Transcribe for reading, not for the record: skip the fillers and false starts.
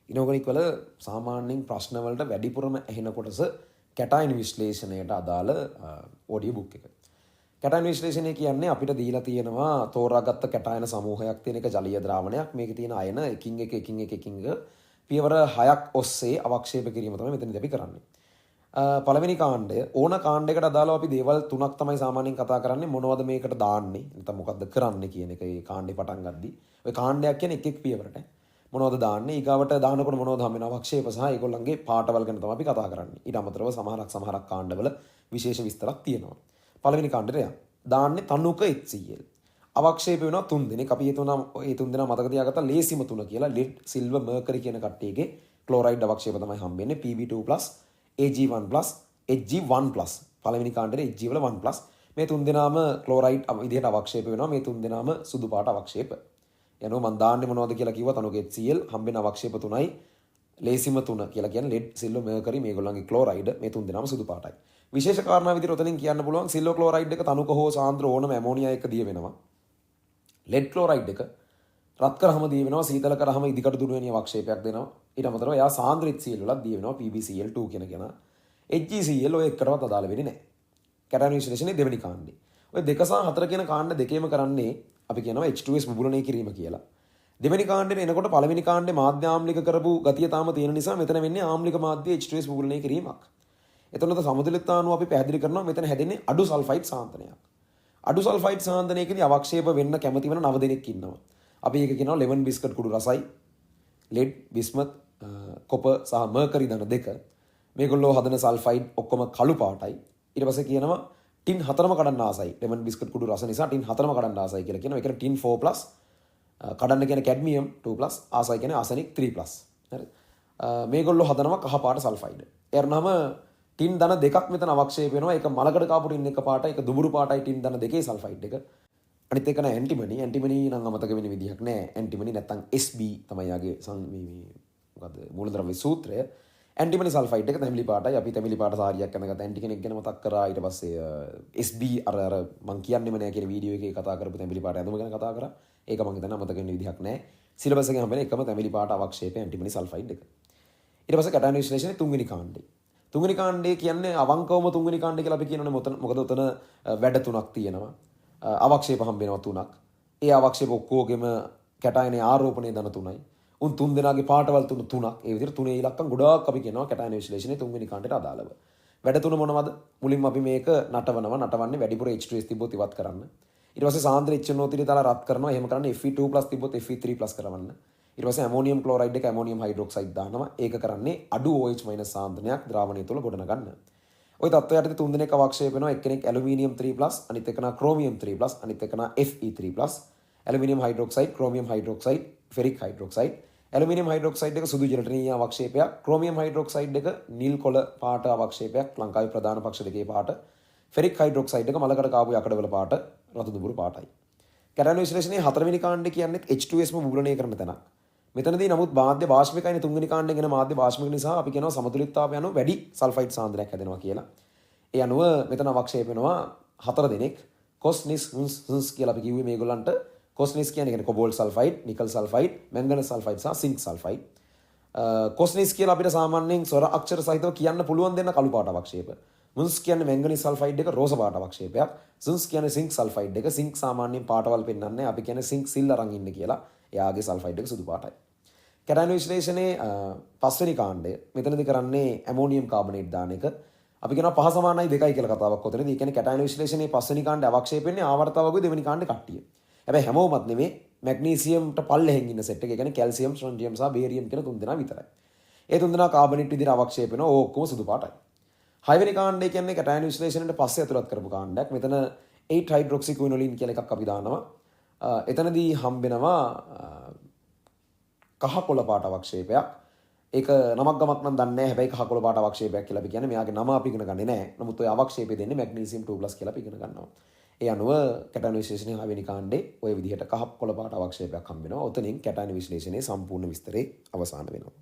Inorganic වල සාමාන්‍යයෙන් ප්‍රශ්න වලට වැඩිපුරම ඇහෙන කොටස කැටායන විශ්ලේෂණයට අදාළ ඔඩියෝ බුක් එක. කැටායන විශ්ලේෂණය කියන්නේ අපිට දීලා තියෙනවා තෝරාගත්ත කැටායන සමූහයක් තියෙන එක ජලීය ද්‍රාවණයක්. මේකේ තියෙන අයන එකින් එක පියවර 6ක් ඔස්සේ අවක්ෂේප කිරීම තමයි මෙතනදී අපි කරන්නේ. පළවෙනි කාණ්ඩය ඕන කාණ්ඩයකට අදාළව අපි දේවල් තුනක් තමයි සාමාන්‍යයෙන් කතා කරන්නේ. මොනවද මේකට දාන්නේ? නැත්නම් මොකද්ද කරන්නේ කියන එක ඒ කාණ්ඩේ පටන් ගද්දී. ඔය කාණ්ඩයක් කියන්නේ එක් පියවරට. මොනවද දාන්නේ? ඊගාවට දානකොට මොනවද හම් වෙනවා? අවක්ෂේප සහ ඒගොල්ලන්ගේ පාටවල් ගැන තමයි අපි කතා කරන්නේ. ඊට අමතරව සමහරක් කාණ්ඩවල විශේෂ විස්තරක් තියෙනවා. පළවෙනි කාණ්ඩයට යන්න. දාන්නේ තනුක HCl. අවක්ෂේප වෙනවා 3 දෙනෙක්. අපි හිතනවා ඒ 3 දෙනා මතක තියාගත්තා ලේසිම තුන කියලා. lead, silver, mercury කියන කට්ටියගේ ක්ලෝරයිඩ් අවක්ෂේප තමයි හම්බෙන්නේ. Pb2+, Ag1+, Hg1+. පළවෙනි කාණ්ඩේ Hg වල 1+. මේ 3 දෙනාම ක්ලෝරයිඩ් විදිහට අවක්ෂේප වෙනවා. මේ 3 දෙනාම සුදු පාට අවක්ෂේප. යනවා මම දාන්නේ මොනවද කියලා කිව්වා තනුක HCl හම්බෙන අවක්ෂේප තුනයි ලේසිම තුන කියලා කියන්නේ lead, silver, mercury මේගොල්ලන්ගේ ක්ලෝරයිඩ් මේ 3 දෙනාම සුදු පාටයි. විශේෂ කාරණා විදිහට උතනින් කියන්න පුළුවන් සිල්වර් ක්ලෝරයිඩ් එක තනුක හෝ සාන්ද්‍ර ඕනම ඇමෝනියා එක දිය වෙනවා. ලෙඩ් ක්ලෝරයිඩ් එක රත් කරාම දිය වෙනවා, සීතල කරාම ඉදිකට දුර වෙන අවක්ෂේපයක් දෙනවා. ඊට අමතරව එයා සාන්ද්‍ර HCl වලත් දිය වෙනවා PbCl2 කියන කෙනා. HgCl ඔය එකටවත් අදාළ වෙන්නේ නැහැ. කැටායන විශ්ලේෂණයේ දෙවෙනි කාණ්ඩේ. ඔය 2 සහ 4 කියන කාණ්ඩ දෙකේම කරන්නේ අපි කියනවා H2S බුබුලණය කිරීම කියලා. දෙවෙනි කාණ්ඩේ එනකොට පළවෙනි කාණ්ඩේ මාධ්‍ය ආම්ලික කරපු ගතිය තාම තියෙන නිසා මෙතන වෙන්නේ ආම්ලික මාධ්‍ය H2S බුබුලණය කිරීමක්. එතනද සමතුලිතතාවය අපි පැහැදිලි කරනවා මෙතන හැදෙන්නේ අඩු සල්ෆයිඩ් සාන්තනයක්. අඩු සල්ෆයිඩ් සාන්තනයකදී අවක්ෂේප වෙන්න කැමති වෙන 9 දෙනෙක් ඉන්නවා. අපි ඒක කියනවා ලෙමන් බිස්කට් කුඩු රසයි, ලෙඩ්, බිස්මත්, කොපර් සහ මර්කරි ධන දෙක. මේගොල්ලෝ හදන සල්ෆයිඩ් ඔක්කොම කළු පාටයි. ඊට පස්සේ කියනවා ටින් 4ම කඩන්න ආසයි. ලෙමන් බිස්කට් කුඩු රස නිසා ටින් 4ම කඩන්න ආසයි කියලා කියනවා. ඒකට ටින් 4+ කඩන්න කියන්නේ කැඩ්මියම් 2+ ආසයි කියන්නේ ආසනික් 3+. හරි. මේගොල්ලෝ හදනවා කහ පාට සල්ෆයිඩ්. එරනම ටින් ධන දෙකක් මෙතන අවක්ෂේප වෙනවා. ඒක මලකඩ කාපු ටින් එක පාටයි, ඒක දුඹුරු පාටයි ටින් ධන දෙකේ සල්ෆයිඩ් එක. අනිත් එක නෑ ඇන්ටිමනි. ඇන්ටිමනි නම් අමතක වෙන විදිහක් නෑ. ඇන්ටිමනි නැත්තම් SB තමයි යාගේ මොකද්ද මූලද්‍රව්‍ය සූත්‍රය. ඇන්ටිමනි සල්ෆයිඩ් එක තැඹිලි පාටයි. අපි තැඹිලි පාට සාරියක් අඳගත්ත ඇන්ටි කෙනෙක් ගැන මතක් කරා. ඊට පස්සේ SB අර මං කියන්නෙම නෑ කියන වීඩියෝ එකේ කතා කරපු තැඹිලි පාට ඇඳුම ගැන කතා කරා. ඒක මං හිතන්නේ අමතක වෙන විදිහක් නෑ. සිලබස් එකේ හම්බෙන එකම තැඹිලි පාට අවක්ෂේපය ඇන්ටිමනි සල්ෆයිඩ් එක. ඊට පස්සේ කැටායන විශ්ලේෂණයේ තුන්වෙනි කාණ්ඩේ. තුන්වෙනි කාණ්ඩය කියන්නේ අවංකවම තුන්වෙනි කාණ්ඩය කියලා අපි කියනනේ මොකද උතන වැඩ තුනක් තියෙනවා. අවක්ෂේප හම්බ වෙනවා 3ක්. ඒ අවක්ෂේප ඔක්කොගෙම කැටායනේ ආරෝපණය දන 3යි. උන් 3 දෙනාගේ පාටවල් 3ක්. ඒ විදිහට 3 ඉලක්කම් ගොඩාක් අපි කියනවා කැටායන විශ්ලේෂණයේ තුන්වෙනි කාණ්ඩයට අදාළව. වැඩ තුන මොනවද? මුලින්ම අපි මේක නටවන්නේ වැඩිපුර H2S තිබ්බොත් ඉවත් කරන්න. ඊට පස්සේ සාන්ද්‍ර HNO3 දාලා රත් කරනවා. එහෙම කරන්නේ Fe2+ තිබ්බොත් Fe3+ කරවන්න. ඊට පස්සේ ඇමෝනියම් ක්ලෝරයිඩ් එක ඇමෝනියම් හයිඩ්‍රොක්සයිඩ් දානවා. ඒක කරන්නේ අඩු OH- සාන්ද්‍රණයක් ද්‍රාවණය තුළ ගොඩනගන්න. ওই තත්ත්වයට තුන් දෙනෙක් අවක්ෂේප වෙනවා. එක්කෙනෙක් ඇලුමිනියම් 3+, අනිත් එකනා ක්‍රෝමියම් 3+, අනිත් එකනා Fe3+. Aluminium hydroxide, chromium hydroxide, ferric hydroxide. Aluminium hydroxide එක සුදු ජෙලටිනීය අවක්ෂේපයක්. ක්‍රෝමියම් හයිඩ්‍රොක්සයිඩ් එක නිල් කොළ පාට අවක්ෂේපයක්. ලංකාවේ ප්‍රධාන පක්ෂ දෙකේ පාට. ෆෙරික් හයිඩ්‍රොක්සයිඩ් එක මලකඩ කාපු යකඩවල පාට රතු දුඹුරු පාටයි. කැටායන විශ්ලේෂණයේ 4වෙනි කාණ්ඩේ කියන්නේ H2S බුබුලණය කරන තැනක්. මෙතනදී නමුත් මාධ්‍ය වාෂ්පිකයිනේ තුන්වෙනි කාණ්ඩයෙන් එන මාධ්‍ය වාෂ්පික නිසා අපි කියනවා සමතුලිතතාවය අනුව වැඩි සල්ෆයිඩ් සාන්ද්‍රණයක් හැදෙනවා කියලා. ඒ අනුව මෙතන අවක්ෂේප වෙනවා 4 දෙනෙක්. කොස්නිස් හුන්ස් කියලා අපි කිව්වේ මේගොල්ලන්ට. කොස්නිස් කියන්නේ කොබෝල්ට් සල්ෆයිඩ්, නිකල් සල්ෆයිඩ්, මැංගනස් සල්ෆයිඩ් සහ සින්ක් සල්ෆයිඩ්. කොස්නිස් කියලා අපිට සාමාන්‍යයෙන් ස්වර අක්ෂර සහිතව කියන්න පුළුවන් දෙන්න කළු පාට අවක්ෂේප. මුන්ස් කියන්නේ මැංගනීස් සල්ෆයිඩ් එක රෝස පාට අවක්ෂේපයක්. සුන්ස් කියන්නේ සින්ක් සල්ෆයිඩ් එක. සින්ක් සාමාන්‍යයෙන් පාටවල් පෙන්වන්නේ අපි කියන්නේ සින්ක් සිල් අරන් ඉන්න කියලා. එයාගේ සල්ෆයිඩ් එක සුදු පාටයි. කැටායන විශ්ලේෂණයේ 5වෙනි කාණ්ඩය මෙතනදී කරන්නේ ඇමෝනියම් කාබනේට් දාන එක. අපි කියනවා පහ සමානයි 2යි කියලා කතාවක් ඔතනදී. ඒ කියන්නේ කැටායන විශ්ලේෂණයේ 5වෙනි කාණ්ඩේ අවක්ෂේප වෙන්නේ ආවර්තවගේ දෙවෙනි කාණ්ඩේ කට්ටිය. හැබැයි හැමෝමත් නෙමෙයි මැග්නීසියම්ට පල්ලෙහෙන් ඉන්න සෙට් එක. ඒ කියන්නේ කැල්සියම්, ස්ට්‍රොන්ඩියම් සහ බේරියම් කියන 3 දෙනා විතරයි. ඒ 3 දෙනා කාබනේට් විදිහට අවක්ෂේප වෙනවා. ඕ ඔක්කොම සුදු පාටයි. 6වෙනි කාණ්ඩය කියන්නේ කැටායන විශ්ලේෂණයට පස්සේ ඇතුළත් කරපු කාණ්ඩයක්. මෙතන 8 හයිඩ්‍රොක්සි ක්විනොලින් කියලා එකක් අපි දානවා. එතනදී හම්බෙනවා කහ කොළ පාට අවක්ෂේපයක්. ඒක නමක් ගමක් නම් දන්නේ නැහැ. හැබැයි කහ කොළ පාට අවක්ෂේපයක් කියලා අපි කියන්නේ. මෙයාගේ නම අපි ඉගෙන ගන්නේ නැහැ. නමුත් ඔය අවක්ෂේපය දෙන්නේ මැග්නීසියම් 2+ කියලා අපි ඉගෙන ගන්නවා. ඒ අනුව කැටායන විශ්ලේෂණයේ 6වෙනි කාණ්ඩේ ඔය විදිහට කහ කොළ පාට අවක්ෂේපයක් හම්බ වෙනවා. ඔතනින් කැටායන විශ්ලේෂණයේ සම්පූර්ණ විස්තරේ අවසන් වෙනවා.